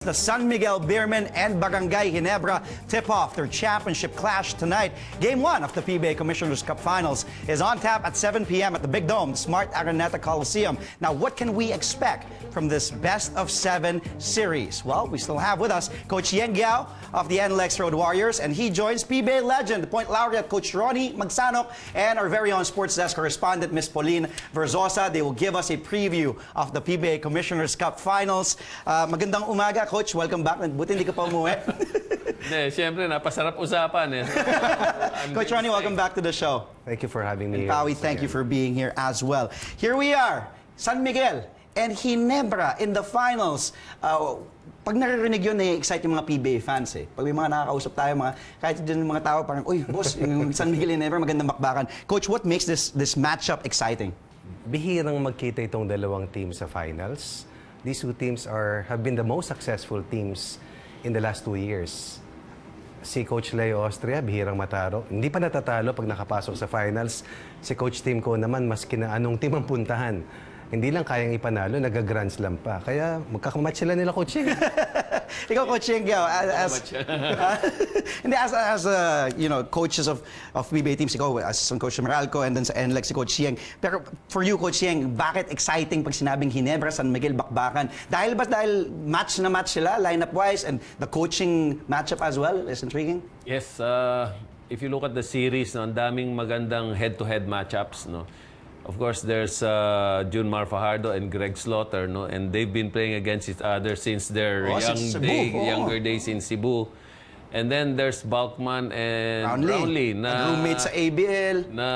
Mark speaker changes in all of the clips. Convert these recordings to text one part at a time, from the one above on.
Speaker 1: The San Miguel Beermen and Barangay Ginebra tip off their championship clash tonight. Game 1 of the PBA Commissioner's Cup Finals is on tap at 7 p.m. at the Big Dome, Smart Araneta Coliseum. Now, what can we expect from this best-of-7 series? Well, we still have with us Coach Yeng Guiao of the NLEX Road Warriors, and he joins PBA legend, point laureate Coach Ronnie, Magsanoc, and our very own sports desk correspondent, Miss Pauline Verzosa. They will give us a preview of the PBA Commissioner's Cup Finals. Magandang umaga, Coach. Welcome back. Buti hindi ka pa umuwi.
Speaker 2: Hindi, siyempre, napasarap usapan.
Speaker 1: Coach Ronnie, welcome back to the show.
Speaker 3: Thank you for having me.
Speaker 1: And Pawi, thank you for being here as well. Here we are, San Miguel and Ginebra in the finals. Pag naririnig yun, nai-excite yung mga PBA fans eh. Pag may mga nakakausap tayo, kahit din mga tao, parang, uy, boss, yung San Miguel and Ginebra, magandang bakbakan. Coach, what makes this matchup exciting?
Speaker 3: Bihirang magkita itong dalawang teams sa finals. These two teams have been the most successful teams in the last 2 years. Si Coach Leo Austria, bihirang matalo. Hindi pa natatalo pag nakapasok sa finals. Si Coach Tim ko naman, maski na anong team ang puntahan, hindi lang kayang ipanalo, nag-Grand Slam pa. Kaya magkakamatch sila nila, Coach Yeng.
Speaker 1: Ikaw, Coach Yeng Guiao, as you know, coaches of PBA teams, ikaw as Coach Meralco and then sa NLEX si Coach Yeng. Pero for you, Coach Yeng, bakit exciting pag sinabing Ginebra, San Miguel, bakbakan? Dahil match na match sila, lineup-wise, and the coaching matchup as well is intriguing?
Speaker 2: Yes, if you look at the series, no, ang daming magandang head-to-head matchups. No? Of course, there's Junmar Fajardo and Greg Slaughter, no? And they've been playing against each other since their younger days in Cebu. And then there's Balkman and Brownlee
Speaker 1: na roommate sa ABL,
Speaker 2: na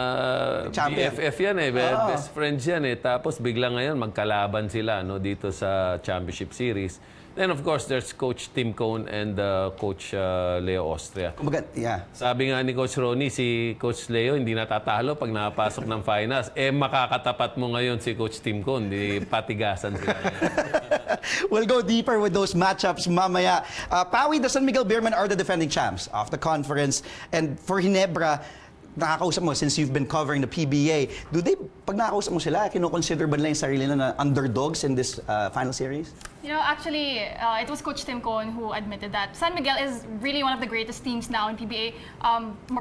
Speaker 1: champion.
Speaker 2: BFF yan eh, best friends yan eh. Tapos bigla ngayon magkalaban sila, no, dito sa Championship Series. Then of course there's Coach Tim Cone and Coach Leo Austria.
Speaker 1: Yeah.
Speaker 2: Sabi nga ni Coach Ronnie, si Coach Leo hindi natatalo pag nakapasok ng finals. Eh makakatapat mo ngayon si Coach Tim Cone, di patigasan sila.
Speaker 1: We'll go deeper with those matchups mamaya. Pawi, the San Miguel Beermen are the defending champs of the conference. And for Ginebra, nakakausap mo, since you've been covering the PBA, pag nakakausap mo sila, kino-consider ba nila yung sarili na underdogs in this final series?
Speaker 4: You know, actually, it was Coach Tim Cone who admitted that San Miguel is really one of the greatest teams now in PBA,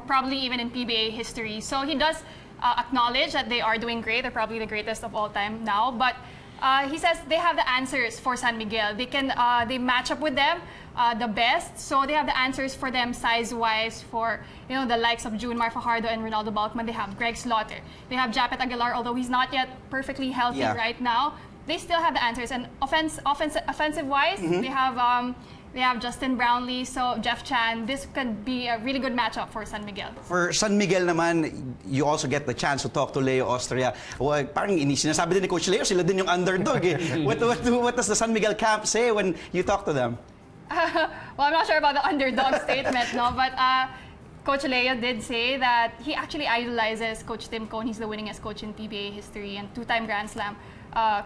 Speaker 4: probably even in PBA history. So he does acknowledge that they are doing great. They're probably the greatest of all time now. But he says they have the answers for San Miguel. They match up with them the best. So they have the answers for them size-wise for, you know, the likes of Junmar Fajardo and Ronaldo Balkman. They have Greg Slaughter. They have Japet Aguilar, although he's not yet perfectly healthy right now. They still have the answers. And offensive-wise, they have Justin Brownlee, so Jeff Chan. This could be a really good matchup for San Miguel.
Speaker 1: For San Miguel naman, you also get the chance to talk to Leo Austria. Well, parang sinasabi din ni Coach Leo, sila din yung underdog eh. What does the San Miguel camp say when you talk to them?
Speaker 4: Well, I'm not sure about the underdog statement, no, but Coach Leo did say that he actually idolizes Coach Tim Cone. He's the winningest coach in PBA history and two-time Grand Slam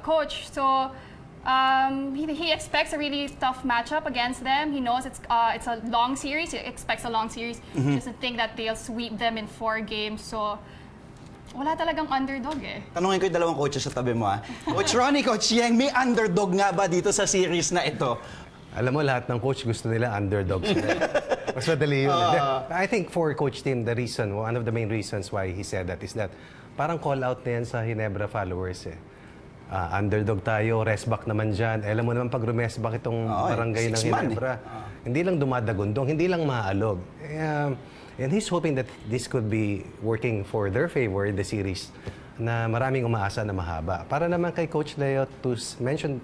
Speaker 4: coach. So he expects a really tough matchup against them. He knows it's a long series. He expects a long series. He doesn't think that they'll sweep them in 4 games. So wala talagang underdog eh.
Speaker 1: Tanungin ko yung dalawang coaches sa tabi mo. Coach Ronnie, Coach Yeng, may underdog nga ba dito sa series na ito?
Speaker 3: Alam mo, lahat ng coach gusto nila underdogs. Mas madali yun. I think for Coach Tim, one of the main reasons why he said that is that parang call out na yan sa Ginebra followers eh. Underdog tayo, rest back naman dyan. Alam mo naman pag rumest back itong barangay ng Ginebra, hindi lang dumadagundong, hindi lang maalog. And he's hoping that this could be working for their favor in the series na maraming umaasa na mahaba. Para naman kay Coach Leo to mention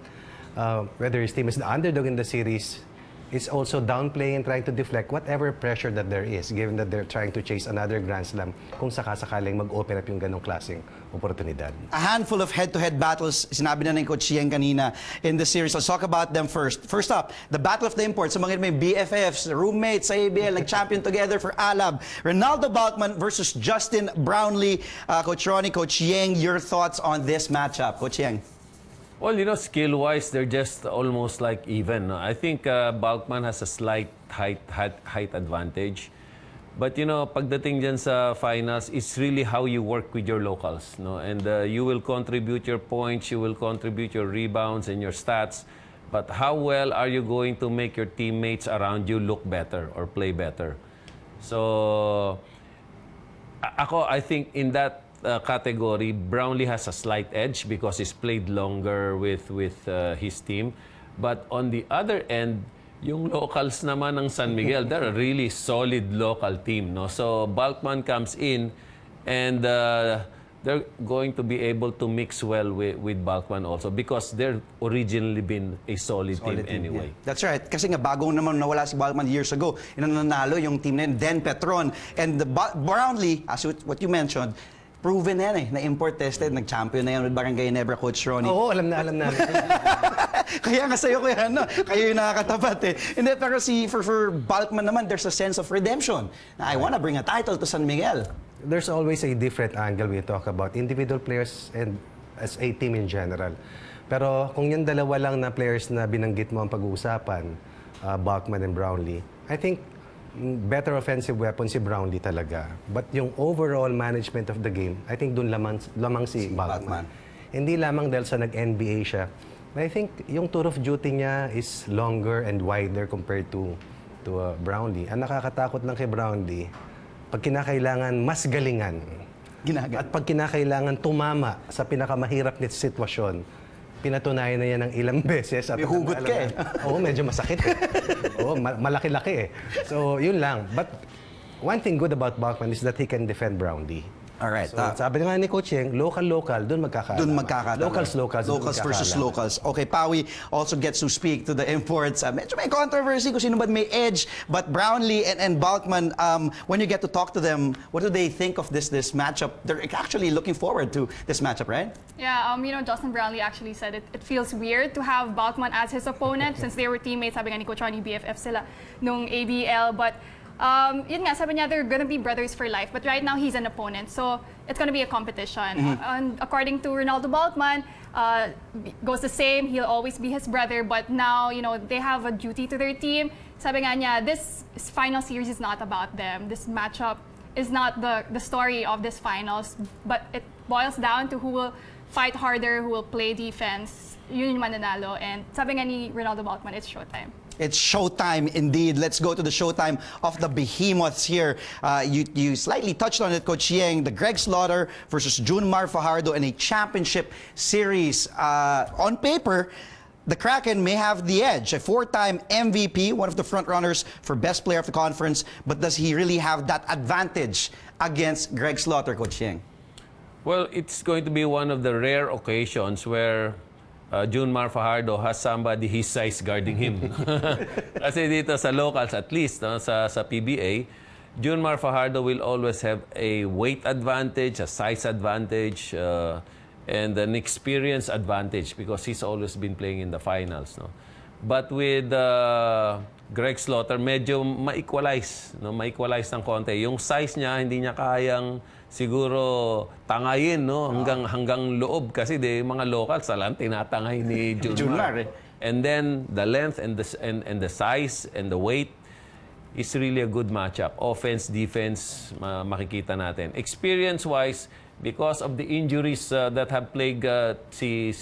Speaker 3: whether his team is the underdog in the series, is also downplaying and trying to deflect whatever pressure that there is, given that they're trying to chase another Grand Slam kung sakasakaling mag-open up yung ganong klaseng oportunidad.
Speaker 1: A handful of head-to-head battles, sinabi na ng Coach Yeng kanina in the series. Let's talk about them first. First up, the Battle of the Imports. Sa mga may BFFs, roommates sa ABL, nag-champion together for Alab. Ronaldo Balkman versus Justin Brownlee. Coach Ronnie, Coach Yeng, your thoughts on this matchup? Coach Yeng.
Speaker 2: Well, you know, skill-wise, they're just almost like even. No? I think Balkman has a slight height advantage. But you know, pagdating dyan sa finals, it's really how you work with your locals, no? And you will contribute your points, you will contribute your rebounds and your stats but how well are you going to make your teammates around you look better or play better? So, I think in that category, Brownlee has a slight edge because he's played longer with his team. But on the other end, yung locals naman ng San Miguel, they're a really solid local team. No? So Balkman comes in and they're going to be able to mix well with Balkman also because they're originally been a solid team anyway.
Speaker 1: Yeah. That's right. Kasi nga bagong naman nawala si Balkman years ago. Nanalo yung team na yun, Den Petron. And the Brownlee, as what you mentioned, proven na yan eh, na import tested, nag-champion na yan with Barangay Ginebra, Coach Ronnie.
Speaker 3: Oo, alam na.
Speaker 1: Kaya nga sa'yo, kuya, kayo yung nakakatapat eh. Hindi, pero for Balkman naman, there's a sense of redemption. I wanna bring a title to San Miguel.
Speaker 3: There's always a different angle when you talk about individual players and as a team in general. Pero kung yung dalawa lang na players na binanggit mo ang pag-uusapan, Balkman and Brownlee, I think better offensive weapon si Brownlee talaga. But yung overall management of the game, I think dun lamang si Balkman. Hindi lamang dahil sa nag-NBA siya. But I think yung tour of duty niya is longer and wider compared to Brownlee. Ang nakakatakot lang kay Brownlee, pag kinakailangan mas galingan. At pag kinakailangan tumama sa pinakamahirap na sitwasyon, pinatunayan na yan ng ilang beses. At
Speaker 1: may hugot ka eh.
Speaker 3: Oo, medyo masakit eh. Oo, malaki-laki eh. So, yun lang. But one thing good about Balkman is that he can defend Brownlee.
Speaker 1: Alright.
Speaker 3: So, sabi nga ni Coach Yeng, local, doon magkakaalaman. Locals
Speaker 1: versus locals. Okay, Pawi also gets to speak to the imports. Medyo may controversy kung sino ba may edge. But Brownlee and Balkman, when you get to talk to them, what do they think of this matchup? They're actually looking forward to this matchup, right?
Speaker 4: Yeah, Justin Brownlee actually said it feels weird to have Balkman as his opponent since they were teammates, sabi nga ni Coach Ronnie, BFF sila nung ABL. But yun nga, sabi niya, they're gonna be brothers for life. But right now, he's an opponent. So, it's gonna be a competition. And according to Ronaldo Balkman, goes the same. He'll always be his brother. But now, they have a duty to their team. Sabi nga niya, this final series is not about them. This matchup is not the story of this finals. But it boils down to who will fight harder, who will play defense. Yun yung mananalo. And sabi nga ni Ronaldo Balkman, it's showtime.
Speaker 1: It's showtime indeed. Let's go to the showtime of the behemoths here. You slightly touched on it, Coach Yeng. The Greg Slaughter versus Junmar Fajardo in a championship series. On paper, the Kraken may have the edge. A 4-time MVP, one of the front runners for best player of the conference. But does he really have that advantage against Greg Slaughter, Coach Yeng?
Speaker 2: Well, it's going to be one of the rare occasions where Junmar Fajardo has somebody his size guarding him. Kasi dito sa locals, at least sa PBA, Junmar Fajardo will always have a weight advantage, a size advantage, and an experience advantage because he's always been playing in the finals. No? But with Greg Slaughter, medyo ma-equalize ng konti. Yung size niya, hindi niya kayang siguro tangayin, no? Hanggang loob kasi mga locals alam tinatangay ni Junmar. And then the length and the size and the weight is really a good matchup. Offense, defense, makikita natin. Experience-wise, because of the injuries that have plagued si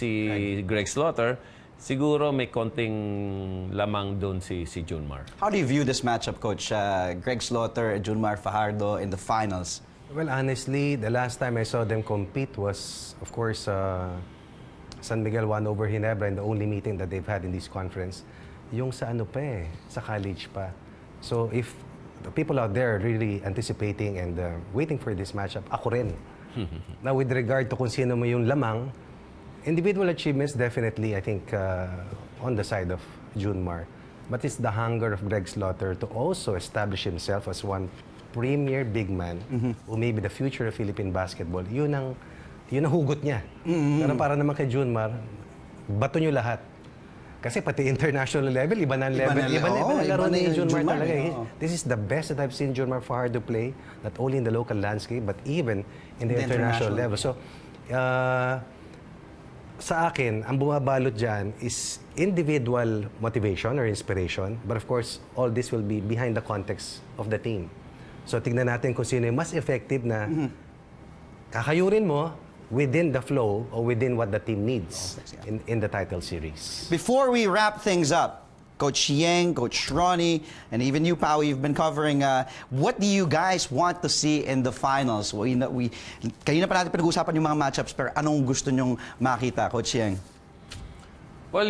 Speaker 2: Greg Slaughter, siguro may konting lamang doon si Junmar.
Speaker 1: How do you view this matchup, Coach? Greg Slaughter, Junmar Fajardo in the finals.
Speaker 3: Well, honestly, the last time I saw them compete was, of course, San Miguel won over Ginebra in the only meeting that they've had in this conference. Yung sa sa college pa. So if the people out there are really anticipating and waiting for this matchup, ako rin. Now, with regard to kung sino mo yung lamang, individual achievements, definitely, I think, on the side of Junmar. But it's the hunger of Greg Slaughter to also establish himself as one premier big man who may be the future of Philippine basketball. Yun ang hugot niya. Pero para naman kay Junmar, bato nyo lahat. Kasi pati international level, iba na level. Iba na laro ni Junmar talaga. This is the best that I've seen Junmar Fajardo play, not only in the local landscape, but even in the international level. So, sa akin, ang bumabalot dyan is individual motivation or inspiration. But of course, all this will be behind the context of the team. So, tignan natin kung sino yung mas effective na kakayurin mo, within the flow or within what the team needs in the title series.
Speaker 1: Before we wrap things up, Coach Yeng, Coach Ronnie, and even you, Pao, you've been covering, what do you guys want to see in the finals? Kanina pa natin pinag-usapan yung mga matchups, pero anong gusto nyong makita, Coach Yeng?
Speaker 2: Well,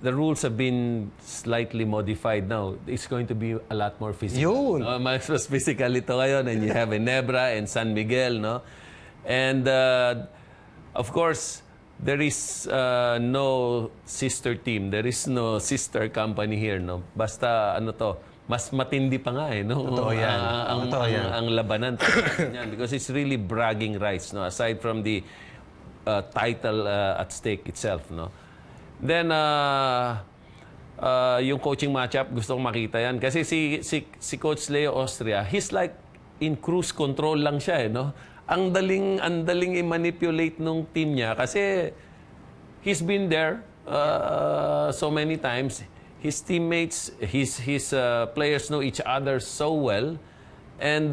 Speaker 2: the rules have been slightly modified now. It's going to be a lot more physical.
Speaker 3: Yun.
Speaker 2: Mas physical ito ngayon. And you have Ginebra and San Miguel, no? And, of course, there is no sister team. There is no sister company here, no? Basta, mas matindi pa nga, eh, no?
Speaker 3: Totoo yan.
Speaker 2: Ang labanan. Yan, because it's really bragging rights, no? Aside from the title at stake itself, no? Then, yung coaching matchup, gusto kong makita yan. Kasi si Coach Leo Austria, he's like in cruise control lang siya, eh, no? Ang daling i-manipulate nung team niya kasi he's been there so many times. His teammates, his players know each other so well. And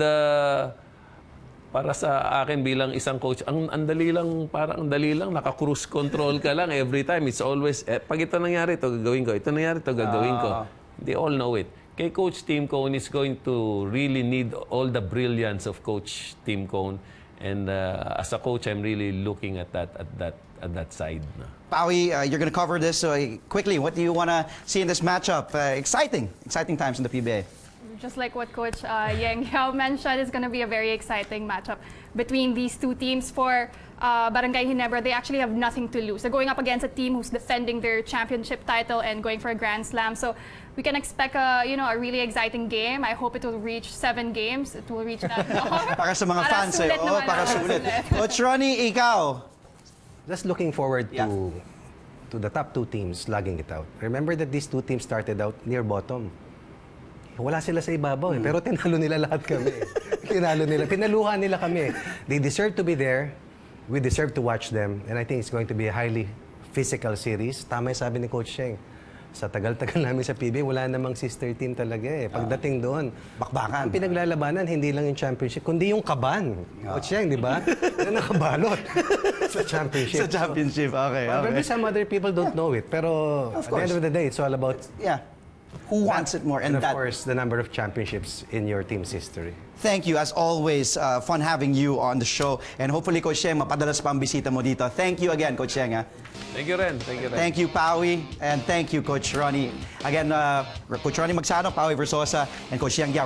Speaker 2: para sa akin bilang isang coach, ang dali lang, naka-cruise control ka lang every time. It's always, pag ito nangyari, ito gagawin ko. Ito nangyari, ito gagawin ko. They all know it. Kay Coach Tim Cone is going to really need all the brilliance of Coach Tim Cone. And as a coach, I'm really looking at that side.
Speaker 1: Paui, you're going to cover this quickly. What do you want to see in this matchup? Exciting times in the PBA.
Speaker 4: Just like what Coach Yeng Guiao mentioned, it's going to be a very exciting matchup between these two teams. For Barangay Ginebra, they actually have nothing to lose. They're going up against a team who's defending their championship title and going for a Grand Slam. So we can expect a really exciting game. I hope it will reach 7 games. It will reach that.
Speaker 1: Para sa mga fans,
Speaker 4: sulit naman,
Speaker 1: para sulit. Coach Ronnie, ikaw.
Speaker 3: Just looking forward to the top 2 teams slugging it out. Remember that these 2 teams started out near bottom. Wala sila sa ibabaw, pero tinalo nila lahat kami. Pinaluhan nila kami. They deserve to be there. We deserve to watch them. And I think it's going to be a highly physical series. Tama yung sabi ni Coach Yeng. Sa tagal-tagal namin sa PBA, wala namang sister team talaga eh. Pagdating doon,
Speaker 1: bakbakan.
Speaker 3: Ang pinaglalabanan, hindi lang yung championship, kundi yung kaban. Coach Yeng, di ba? Na nakabalot sa championship.
Speaker 1: Sa championship, okay.
Speaker 3: Maybe some other people don't know it. Pero at the end of the day, it's all about
Speaker 1: who wants it more.
Speaker 3: And of course, the number of championships in your team's history.
Speaker 1: Thank you. As always, fun having you on the show. And hopefully, Coach Yeng, mapadalas pa ang bisita mo dito. Thank you again, Coach Yeng.
Speaker 2: Thank you, Ren. Thank you, Ren.
Speaker 1: Thank you, Paui. And thank you, Coach Ronnie. Again, Coach Ronnie Magsanoc, Pauline Verzosa, and Coach Yeng Guiao.